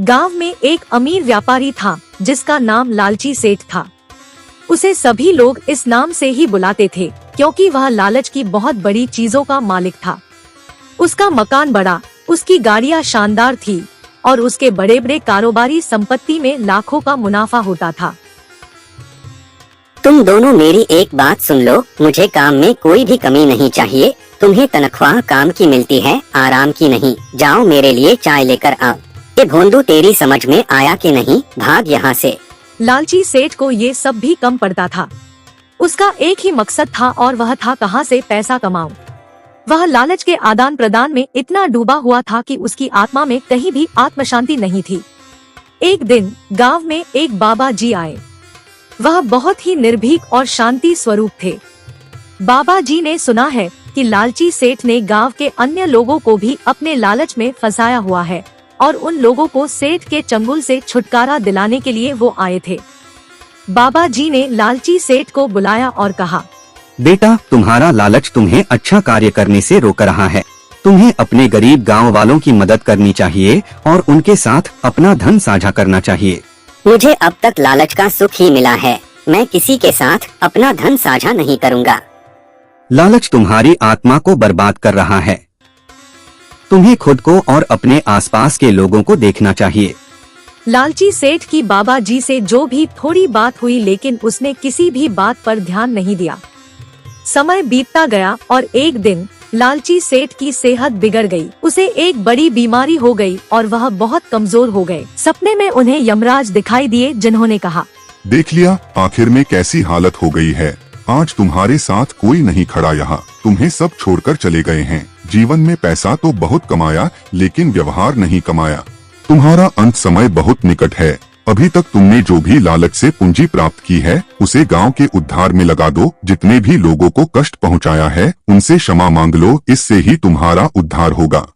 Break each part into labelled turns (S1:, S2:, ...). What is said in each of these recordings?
S1: गांव में एक अमीर व्यापारी था जिसका नाम लालची सेठ था। उसे सभी लोग इस नाम से ही बुलाते थे क्योंकि वह लालच की बहुत बड़ी चीजों का मालिक था। उसका मकान बड़ा, उसकी गाड़ियां शानदार थी और उसके बड़े बड़े कारोबारी संपत्ति में लाखों का मुनाफा होता था।
S2: तुम दोनों मेरी एक बात सुन लो, मुझे काम में कोई भी कमी नहीं चाहिए। तुम्हें तनख्वाह काम की मिलती है, आराम की नहीं। जाओ मेरे लिए चाय लेकर आओ। ये भोंदू तेरी समझ में आया कि नहीं? भाग यहाँ से।
S1: लालची सेठ को ये सब भी कम पड़ता था। उसका एक ही मकसद था और वह था कहां से पैसा कमाऊं। वह लालच के आदान प्रदान में इतना डूबा हुआ था कि उसकी आत्मा में कहीं भी आत्म शांति नहीं थी। एक दिन गांव में एक बाबा जी आए। वह बहुत ही निर्भीक और शांति स्वरूप थे। बाबा जी ने सुना है कि लालची सेठ ने गांव के अन्य लोगों को भी अपने लालच में फंसाया हुआ है और उन लोगों को सेठ के चंगुल से छुटकारा दिलाने के लिए वो आए थे। बाबा जी ने लालची सेठ को बुलाया और कहा,
S3: बेटा, तुम्हारा लालच तुम्हें अच्छा कार्य करने से रोक रहा है। तुम्हें अपने गरीब गांव वालों की मदद करनी चाहिए और उनके साथ अपना धन साझा करना चाहिए।
S2: मुझे अब तक लालच का सुख ही मिला है। मैं किसी के साथ अपना धन साझा नहीं करूँगा।
S3: लालच तुम्हारी आत्मा को बर्बाद कर रहा है। तुम्हें खुद को और अपने आसपास के लोगों को देखना चाहिए।
S1: लालची सेठ की बाबा जी से जो भी थोड़ी बात हुई, लेकिन उसने किसी भी बात पर ध्यान नहीं दिया। समय बीतता गया और एक दिन लालची सेठ की सेहत बिगड़ गई। उसे एक बड़ी बीमारी हो गई और वह बहुत कमजोर हो गए। सपने में उन्हें यमराज दिखाई दिए, जिन्होंने कहा,
S4: देख लिया, आखिर में कैसी हालत हो गई है। आज तुम्हारे साथ कोई नहीं खड़ा यहाँ। तुम्हें सब छोड़कर चले गए हैं। जीवन में पैसा तो बहुत कमाया, लेकिन व्यवहार नहीं कमाया। तुम्हारा अंत समय बहुत निकट है। अभी तक तुमने जो भी लालच से पूंजी प्राप्त की है, उसे गांव के उद्धार में लगा दो। जितने भी लोगों को कष्ट पहुंचाया है, उनसे क्षमा मांग लो। इससे ही तुम्हारा उद्धार होगा।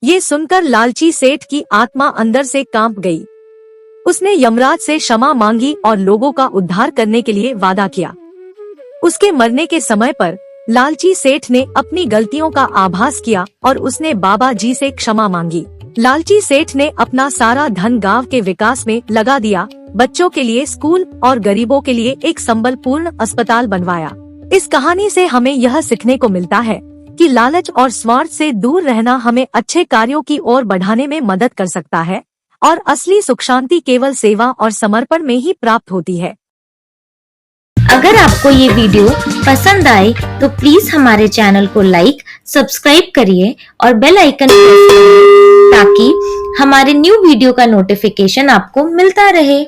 S1: ये सुनकर लालची सेठ की आत्मा अंदर से कांप गई। उसने यमराज से क्षमा मांगी और लोगों का उद्धार करने के लिए वादा किया। उसके मरने के समय पर लालची सेठ ने अपनी गलतियों का आभास किया और उसने बाबा जी से क्षमा मांगी। लालची सेठ ने अपना सारा धन गांव के विकास में लगा दिया। बच्चों के लिए स्कूल और गरीबों के लिए एक संबलपूर्ण अस्पताल बनवाया। इस कहानी से हमें यह सीखने को मिलता है कि लालच और स्वार्थ से दूर रहना हमें अच्छे कार्यों की ओर बढ़ाने में मदद कर सकता है और असली सुख शांति केवल सेवा और समर्पण में ही प्राप्त होती है।
S5: अगर आपको ये वीडियो पसंद आए तो प्लीज हमारे चैनल को लाइक, सब्सक्राइब करिए और बेल आइकन प्रेस करिए ताकि हमारे न्यू वीडियो का नोटिफिकेशन आपको मिलता रहे।